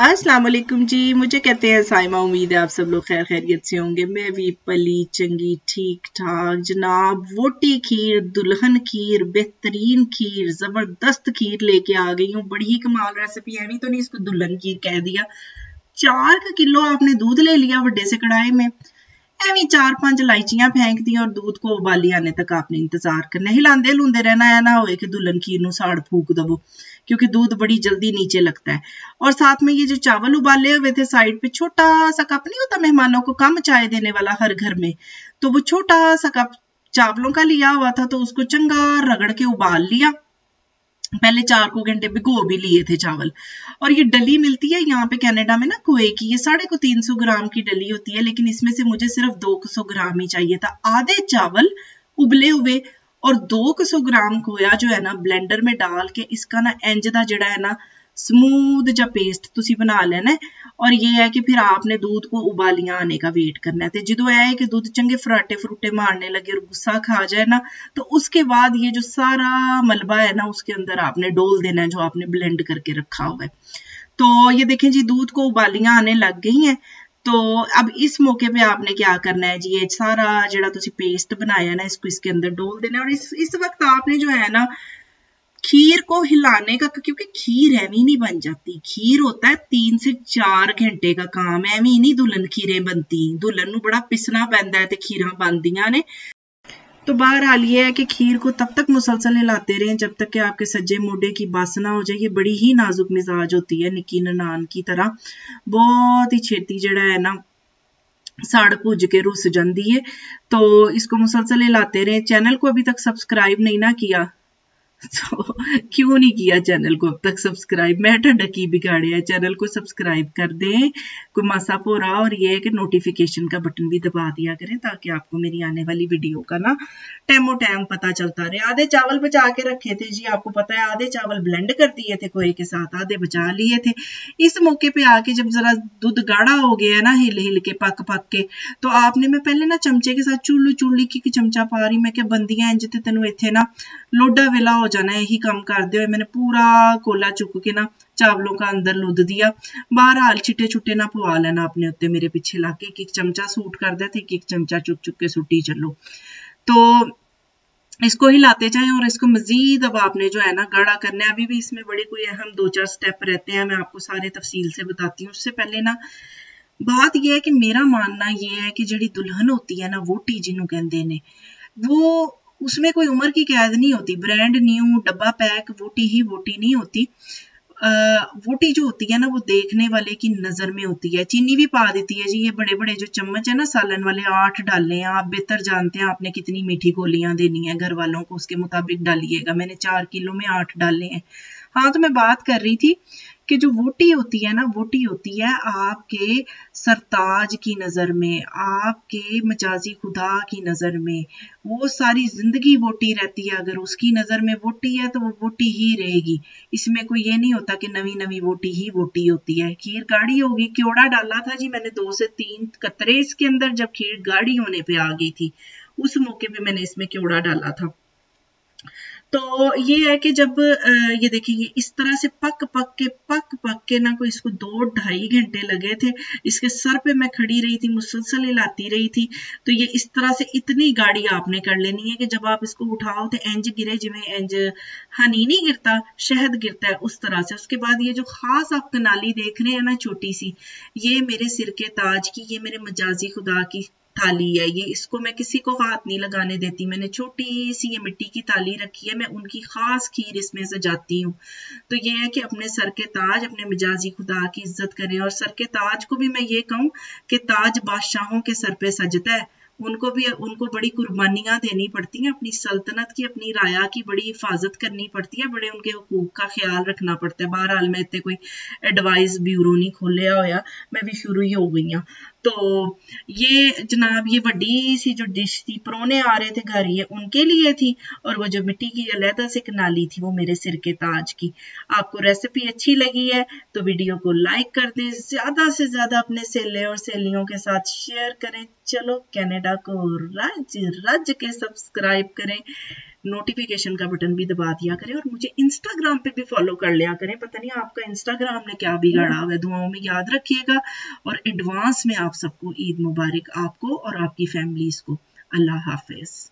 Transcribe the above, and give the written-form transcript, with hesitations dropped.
अस्सलाम वालेकुम जी। मुझे कहते हैं साइमा। उम्मीद है आप सब लोग खैर खैरियत से होंगे। मैं भी पली चंगी ठीक ठाक जनाब। वोटी खीर, दुल्हन खीर, बेहतरीन खीर, जबरदस्त खीर लेके आ गई हूँ। बड़ी ही कमाल रेसिपी है। तो नहीं इसको दुल्हन खीर कह दिया। 4 किलो आपने दूध ले लिया बड़े से कढ़ाई में। एवं 4-5 इलायचियां फेंक दी और दूध को उबाली आने तक आपने इंतजार करना है। हिलांदे हिलूंदे रहना है, ना होए कि दुल्हन खीर नू साड़ फूक दवो, क्योंकि दूध बड़ी जल्दी नीचे लगता है। और साथ में ये जो चावल उबाले हुए थे साइड पे, छोटा सा कप नहीं होता मेहमानों को कम चाय देने वाला हर घर में, तो वो छोटा सा कप चावलों का लिया हुआ था, तो उसको चंगा रगड़ के उबाल लिया। पहले 4 घंटे भिगो भी लिए थे चावल। और ये डली मिलती है यहाँ पे कनाडा में ना खोए की, ये 350 ग्राम की डली होती है, लेकिन इसमें से मुझे सिर्फ 200 ग्राम ही चाहिए था। आधे चावल उबले हुए और 200 ग्राम खोया जो है ना ब्लेंडर में डाल के इसका ना इंज दा जड़ा है ना समूद जा पेस्ट तुसी बना लेना है। और ये है कि फिर आपने दूध को उबालियां आने का वेट करना है। तो जो है कि दूध चंगे फराटे फरूटे मारने लगे और गुस्सा खा जाए ना, तो उसके बाद ये जो सारा मलबा है ना उसके अंदर आपने डोल देना है जो आपने ब्लेंड करके रखा हुआ है। तो ये देखें जी, दूध को उबालियां आने लग गई हैं। तो अब इस मौके पे आपने क्या करना है जी, ये सारा जड़ा तुसी पेस्ट बनाया ना इसको इसके अंदर डोल देना है। और इस वक्त आपने जो है ना खीर को हिलाने का, क्योंकि खीर एवं नहीं बन जाती। खीर होता है 3 से 4 घंटे का काम। एवं नहीं दुल्हन खीरें बनती। दुल्हन नू बड़ा पिसना पैंदा है ते खीरां बनदियां ने। तो बहरहाल ये है कि खीर को तब तक मुसलसल हिलाते रहें जब तक कि आपके सज्जे मोढे की बस ना हो जाए। ये बड़ी ही नाजुक मिजाज होती है, निकी ननान की तरह। बहुत ही छेती जड़ा है ना साड़ भुज के रुस जाती है। तो इसको मुसलसल हिलाते रहें। चैनल को अभी तक सब्सक्राइब नहीं ना किया तो क्यों नहीं किया चैनल को अब तक सब्सक्राइब? मैं ढंडा की बिगाड़े है। चैनल को सब्सक्राइब कर दें, कोई मासा पोरा। और ये है कि नोटिफिकेशन का बटन भी दबा दिया करें ताकि आपको मेरी आने वाली वीडियो का ना टाइमो टाइम पता चलता रहे। आधे चावल बचा के रखे थे जी, आपको पता है। आधे चावल ब्लेंड कर दिए थे खोए के साथ, आधे बचा लिए थे। इस मौके पे आके जब जरा दूध गाढ़ा हो गया ना, हिल हिल के पक पक के, तो आपने, मैं पहले ना चमचे के साथ चुल्ली की चमचा पा रही, मैं क्या बंदियां इंज ते तेनू इत्थे ना लोडा वेला हो जाना। यही काम करते हुए मैंने पूरा कोला चुक के ना चावलों का अंदर लुद दिया। बहरहाल छिटे छुट्टे ना पवा लेना अपने उत्ते मेरे पीछे लाके। एक चमचा सूट कर दे, एक चमचा चुक चुक के सुटी चलो। तो इसको हिलाते जाएं और इसको मजीद अब आपने जो है ना गाढ़ा करना है। अभी भी इसमें बड़े कोई अहम 2-4 स्टेप रहते हैं, मैं आपको सारे तफसील से बताती हूँ। उससे पहले ना बात यह है कि मेरा मानना यह है कि जड़ी दुल्हन होती है ना, वोटी जिन्हों कहते ने, वो उसमें कोई उम्र की कैद नहीं होती। ब्रांड न्यू डब्बा पैक वोटी ही वोटी नहीं होती। वोटी जो होती है ना वो देखने वाले की नजर में होती है। चीनी भी पा देती है जी। ये बड़े बड़े जो चम्मच है ना सालन वाले, 8 डालने हैं। आप बेहतर जानते हैं आपने कितनी मीठी गोलियां देनी है घर वालों को, उसके मुताबिक डालिएगा। मैंने 4 किलो में 8 डाले हैं। हाँ, तो मैं बात कर रही थी कि जो वोटी होती है ना, वोटी होती है आपके सरताज की नजर में, आपके मजाजी खुदा की नजर में। वो सारी जिंदगी वोटी रहती है। अगर उसकी नजर में वोटी है तो वो वोटी ही रहेगी। इसमें कोई ये नहीं होता कि नवी नवी वोटी ही वोटी होती है। खीर गाढ़ी होगी। क्योड़ा डाला था जी मैंने 2 से 3 कतरे इसके अंदर, जब खीर गाढ़ी होने पे आ गई थी उस मौके पे मैंने इसमें क्योड़ा डाला था। तो ये है कि जब ये देखिए इस तरह से पक पक के ना, कोई इसको 2-2.5 घंटे लगे थे। इसके सर पे मैं खड़ी रही थी, मुसलसल हिलाती रही थी। तो ये इस तरह से इतनी गाढ़ी आपने कर लेनी है कि जब आप इसको उठाओ तो इंज गिरे जिवें इंज हनी नहीं गिरता, शहद गिरता है, उस तरह से। उसके बाद ये जो खास आप कनाली देख रहे हैं ना छोटी सी, ये मेरे सिर के ताज की, ये मेरे मजाजी खुदा की थाली है। ये इसको मैं किसी को हाथ नहीं लगाने देती। मैंने छोटी सी ये मिट्टी की थाली रखी है, मैं उनकी खास खीर इसमें सजाती हूँ। तो ये है कि अपने सर के ताज, अपने मिजाजी खुदा की इज्जत करें। और सर के ताज को भी मैं ये कहूँ कि ताज बादशाहों के सर पे सजता है। उनको बड़ी कुर्बानियां देनी पड़ती हैं, अपनी सल्तनत की, अपनी राया की बड़ी हिफाजत करनी पड़ती है, बड़े उनके हुकूक का ख्याल रखना पड़ता है। बहरहाल मैं इतने कोई एडवाइस ब्यूरो नहीं खोलिया होया, मैं भी शुरू ही हो गई हूँ। तो ये जनाब ये वड्डी सी जो डिश थी, परोने आ रहे थे घर, ये उनके लिए थी। और वो जो मिट्टी की अलहदा से कनाली थी वो मेरे सिर के ताज की। आपको रेसिपी अच्छी लगी है तो वीडियो को लाइक कर दें, ज्यादा से ज्यादा अपने सहेले और सहेलियों के साथ शेयर करें। चलो कनाडा को रज रज के सब्सक्राइब करें। नोटिफिकेशन का बटन भी दबा दिया करें और मुझे इंस्टाग्राम पे भी फॉलो कर लिया करें। पता नहीं आपका इंस्टाग्राम ने क्या बिगाड़ा हुआ है। दुआओं में याद रखिएगा और एडवांस में आप सबको ईद मुबारक, आपको और आपकी फैमिलीज को। अल्लाह हाफिज।